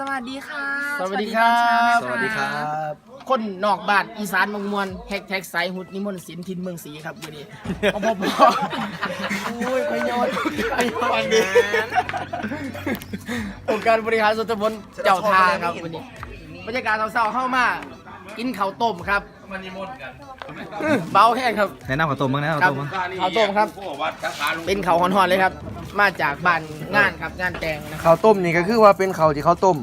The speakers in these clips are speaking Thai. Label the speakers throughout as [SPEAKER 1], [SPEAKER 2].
[SPEAKER 1] สวัสดีค่ะ
[SPEAKER 2] สวัสดีครับ
[SPEAKER 1] สวัสดีครับ
[SPEAKER 2] คนนอกบ้านอีสานเมืองมวลแฮกไซหุดนิมนต์ศิลป์ทินเมืองศรีครับวันนี้เอาพ่อโอ้ยไปยอดดีองค์การบริหารส่วนตำบลเจ้าท่าครับวันนี้บรรยากาศเศร้าๆเข้ามากินข้าวต้มครับมันนิมนต์กันเบาแห้งครับ
[SPEAKER 3] แนะนำข้าวต้มบ้างนะข้าวต้มบ้าง
[SPEAKER 2] ข้าวต้มครับเป็นข้าวห่อนๆเลยครับมาจากบ้านงานครับงานแต่งนะครับ
[SPEAKER 1] ข้าวต้มนี่ก็คือว่าเป็นข้าวที่เขาต้ม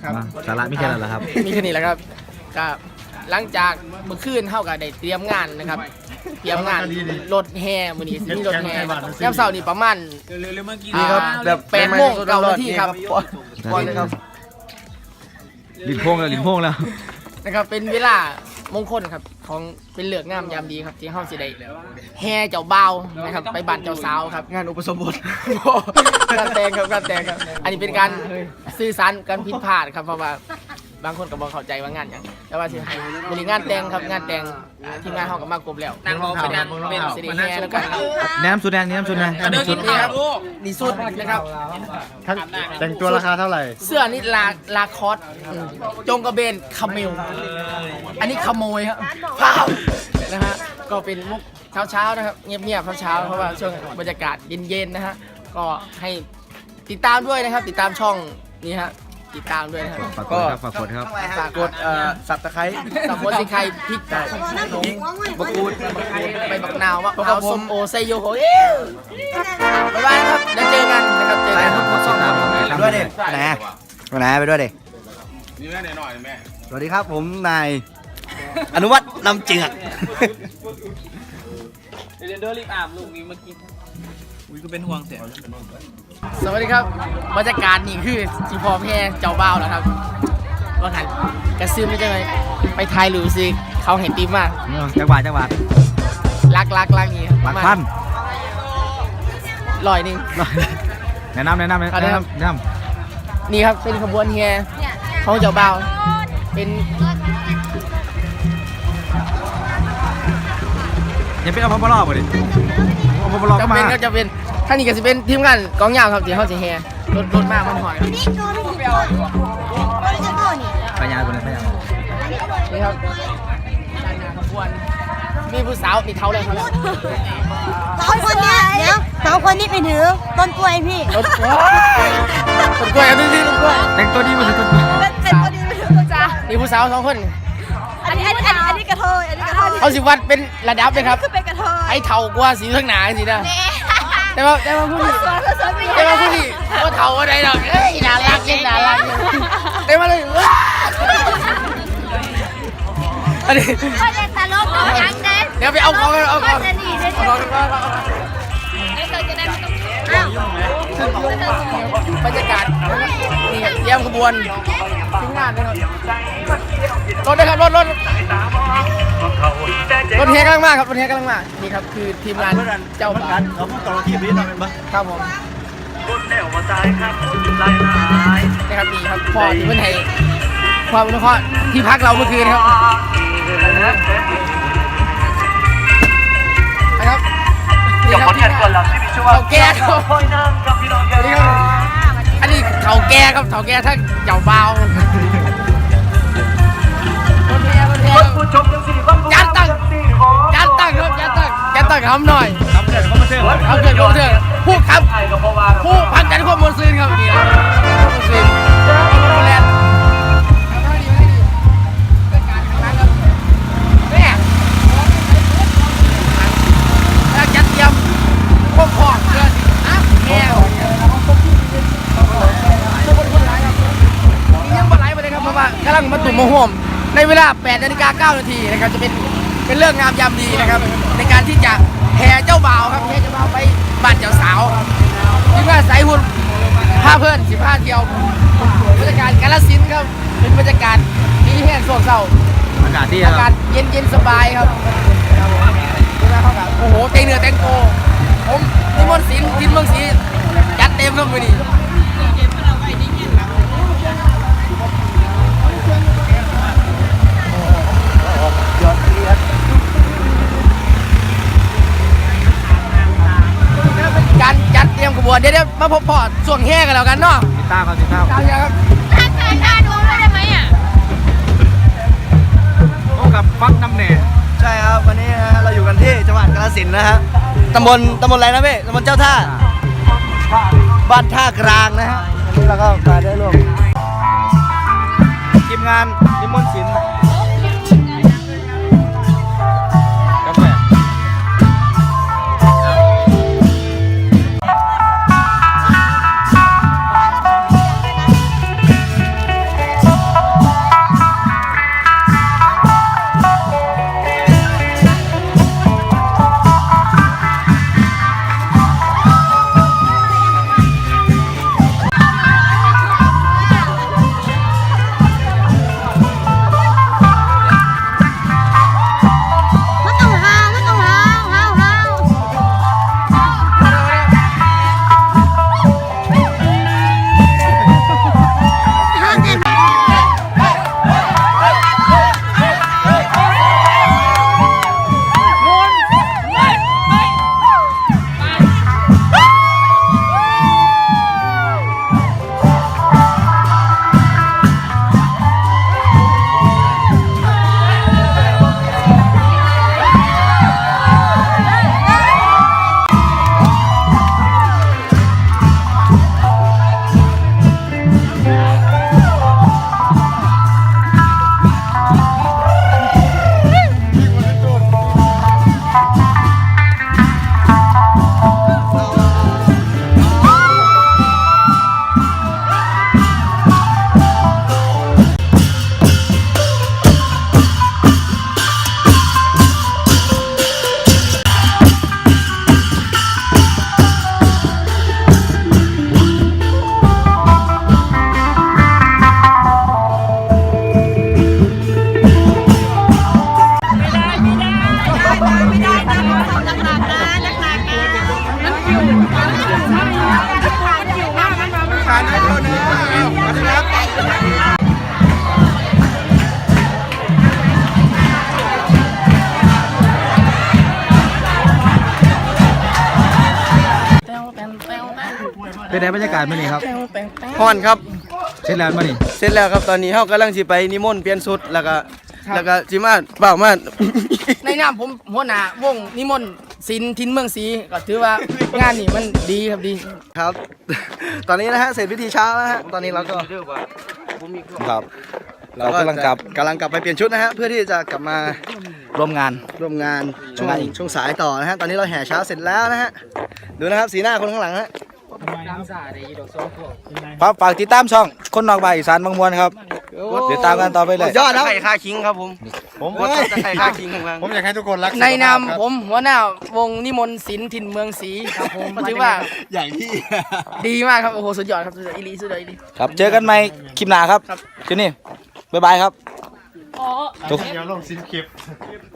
[SPEAKER 2] ครับ
[SPEAKER 3] สาระไม่ใช่แล้วเหรอครับ
[SPEAKER 2] มีแค่นี้แหละครับก็หลังจากเมื่อคืนเท่ากับได้เตรียมงานนะครับ เตรียมงานรถแห่มื้อนี้สิมีรถแห่ยามเช้านี่ประมาณ
[SPEAKER 1] นี่ครับแบบ
[SPEAKER 2] 8 โมง 9 นาทีครับ
[SPEAKER 1] ป้อนเลยครับ
[SPEAKER 3] ลิ้นโพงแล้วลิ้นโพงแล้ว
[SPEAKER 2] นะครับเป็นเวลามงคลครับของเป็นเลือกงามยามดีครับที่เฮาสิได้แห่เจ้าบ่าวนะครับไปบ้านเจ้าสาวครับ
[SPEAKER 1] งานอุปสมบท
[SPEAKER 2] การแต่งครับการแต่งครับอันนี้เป็นการสื่อสารกันผิดพลาดครับเพราะว่าบางคนก็บ่เข้าใจว่างานหยังแต่ว่าสิมื้อนี้งานแต่งครับงานแต่งทีมงานเฮาก็มากรบแล้วนางรอเป็นงานเป็นสิริแห่แล้วกันครับ
[SPEAKER 3] แนะนำสุดแดงแนะนำสุดแดง
[SPEAKER 2] เดินกินนี่ครับนี่สุดนะครับ
[SPEAKER 1] แต่งตัวราคาเท่าไหร่
[SPEAKER 2] เสื้อนี่ลาคอสจงกระเบนคาเมลอันนี้ขโมยครับพาวนะฮะก็เป็นมุกเช้าๆนะครับเงียบๆเช้าๆเพราะว่าช่วงบรรยากาศเย็นๆนะฮะก็ให้ติดตามด้วยนะครับติดตามช่องนี้ฮะติดตามด้วยนะครับ
[SPEAKER 3] ฝากกดครับฝากกดครับ
[SPEAKER 2] ฝากกด
[SPEAKER 1] สับตะไคร้
[SPEAKER 2] สับโพสิไคพริก
[SPEAKER 1] บะกรูด
[SPEAKER 2] ใบบักนาวมะพร้าวส้มโอไซโยโฮเอ้ยบ๊ายบายนะครับเดี๋ยวเจอกันนะครับเจอกัน
[SPEAKER 1] ด้วยเด็กไหนไปด้วยเด็กนี่แม่หน่อยแม่สวัสดีครับผมนายอนุวัฒน์ลำเจือก
[SPEAKER 4] เดินรีบอาบลูกนี้เมื่อกี้อุ้ยก็เป็นห่วงเสีย
[SPEAKER 2] สวัสดีครับบรรยากาศนี่คือจีพอแพ่เจ้าบ่าวแล้วครับว่าหันกระซึมไม่ใช่ไหมไปไทยหรือซิเขาเห็นตีมมาก
[SPEAKER 3] จังหวัดจังหวัด
[SPEAKER 2] รักนี่
[SPEAKER 3] หลักพัน
[SPEAKER 2] ลอยหนึง
[SPEAKER 3] แนะนำแนะนำแนะ
[SPEAKER 2] เอาเลยครับ
[SPEAKER 3] นำแนะนำ
[SPEAKER 2] นี่ครับเป็นขบวนเฮียของเจ้าบ่าวเป็น
[SPEAKER 3] ยังเป็นอพปลบ่ดิอพปล
[SPEAKER 2] จะ
[SPEAKER 3] ก็มา
[SPEAKER 2] เป็นก็จะเป็นท่านนี้ก็จะเป็นทีมงานกองยาวครับเดี๋ยวเขาจะเฮียรถมากมันหอยครับ
[SPEAKER 3] พยาคนนึงพยา
[SPEAKER 2] นี่ครับด้านหน้าขบวนมีผู้สาวนี่เท่าเลยเขาแล้ว
[SPEAKER 5] สองคนเนี้ยเดี๋ยวสองคนนี้ไปถือต้นกล้วยพี่
[SPEAKER 2] รถกล้วยครับพี่ต้นกล้วย
[SPEAKER 3] แต่งตัวดีมาถึงตัว
[SPEAKER 5] เป็นตัวดีไปถือตัวจ้า
[SPEAKER 2] มีผู้สาว2 คน
[SPEAKER 5] อันนี้กระเทย
[SPEAKER 2] เขาสิวัดเป็นระดับเลยครับ
[SPEAKER 5] คือเป็นกระเทย
[SPEAKER 2] ไอ้เท่ากว่าสีข้างหนาสินะแต่ว่าผู้นี้ก็เท่าอะไรหรอกเอ้ยน่ารักยังน่ารักแต่ว่าเลยว้าอันนี้
[SPEAKER 5] ก็จะตลกน้องยังเด็ด
[SPEAKER 2] เดี๋ยวไปเอาของกันเอาของ
[SPEAKER 5] จะหนีได้
[SPEAKER 2] เอาของบรรยากาศนี่เตรียมขบวนทิ้งงานนะครับรถนะครับรถเฮกำลังมาครับรถเฮกำลังมานี่ครับคือทีมงานเจ้าบ้าน
[SPEAKER 1] เขาพูดต่อที่พี่ทำเป็นปะ
[SPEAKER 2] ครับผมนะครับนี่ครับพ่อที่เพื่อนให้ความอนุเคราะห์ที่พักเราเมื่อคืนครับนะครับนี่ครับที่เขาแก่ครับนี่ครับอันนี้เขาแก่ครับเขาแก่ถ้าเจ้าเบายันตั้งคำหน่อยเอาเกิดเข้ามาเถอะผู้ครับผู้พันกันข้อมูลซื้อครับนี่ซื้อดูแลแล้วจัดเตรียมพวกของเพื่อนแง่ยังบ่ไหลไปเลยครับเพราะว่ากำลังมาตุ่มมาห่วมในเวลา 8:09 นาทีนะครับจะเป็นเรื่องงามยามดีนะครับในการที่จะแห่เจ้าบ่าวครับแห่เจ้าบ่าวไปบ้านเจ้าสาวที่ว่าสายหุ่นพาเพื่อน15 เที่ยวบรรยากาศกาฬสินธุ์ครับเป็นบรรยากาศดีแห้งสวงเศร้า
[SPEAKER 3] อากาศดี
[SPEAKER 2] อา
[SPEAKER 3] ค
[SPEAKER 2] กา
[SPEAKER 3] รั
[SPEAKER 2] ศ
[SPEAKER 3] บ
[SPEAKER 2] เย็นๆสบายครับดูนะเขาแบบโอ้โหเต็งเหนือเต็งโตผมนิมนต์ศิลป์ทินเมืองศรีจัดเต็มครับวันนี้การจัดเตรียมขบวนเดี๋ยวมาพบพอส่วงแห่กันแล้วกันเนาะ
[SPEAKER 3] ตามครับติดตาม
[SPEAKER 2] ตามยังครับ
[SPEAKER 5] ถ้าดูได้ไหมอ่ะ
[SPEAKER 3] พบกับฟักน้ำเนย
[SPEAKER 1] ใช่ครับวันนี้นะฮะเราอยู่กันที่จังหวัดกาฬสินธุ์นะฮะตำบลอะไรนะพี่ตำบลเจ้าท่าบ้านท่ากลางนะฮะวันนี้เราก็มาได้ร่วมทีมงานนิมนต์ศิลป์
[SPEAKER 3] กาแฟ
[SPEAKER 5] มันต้องหาวมันต้องหาวหาวหาวหาวแต่
[SPEAKER 3] เป็นไงบรรยากาศมื่อนี้ครับ
[SPEAKER 2] ฮ้อนครับ
[SPEAKER 3] เช่นแล้วมื่อนี้
[SPEAKER 2] เสร็จแล้วครับตอนนี้เฮากำลังสิไปนิมนต์เปลี่ยนชุดแล้วก็สิมาเปล่ามาในนามผมหัวหน้าวงนิมนต์ศิลป์ทินเมืองศรีก็ถือว่างานนี้มันดีครับดี
[SPEAKER 1] ครับ ตอนนี้นะฮะเสร็จพิธีเช้าแล้วฮะตอนนี้เราก็ครับเรากำลังกลับไปเปลี่ยนชุดนะฮะเพื่อที่จะกลับมาร่วมงานช่วงสายต่อนะฮะตอนนี้เราแห่เช้าเสร็จแล้วนะฮะดูนะครับสีหน้าคนข้างหลังฮะครับฝากติดตามช่องคนนอกบ้านอีสานบางมวลครับเดี๋ยวตามกันต่อไปเลยยอดนะ
[SPEAKER 2] ไข่คาคิงครับผม
[SPEAKER 1] ตะไคร่ค่าคิงของเรา
[SPEAKER 3] ผมอยากให้ทุกคนรัก
[SPEAKER 2] ในนามผมหัวหน้าวงนิมนต์ศิลป์ทินเมืองศรีครับผมถือว่า
[SPEAKER 1] อย่างที่
[SPEAKER 2] ดีมากครับโอ้โหสุดยอดครับสุดยอดอีหลีสุดยอดอีหลี
[SPEAKER 1] ครับเจอกันใหม่คลิปหน้าครับคืนนี้บ๊ายบายครับ
[SPEAKER 3] ทุกเดี๋ยวลงซินคลิป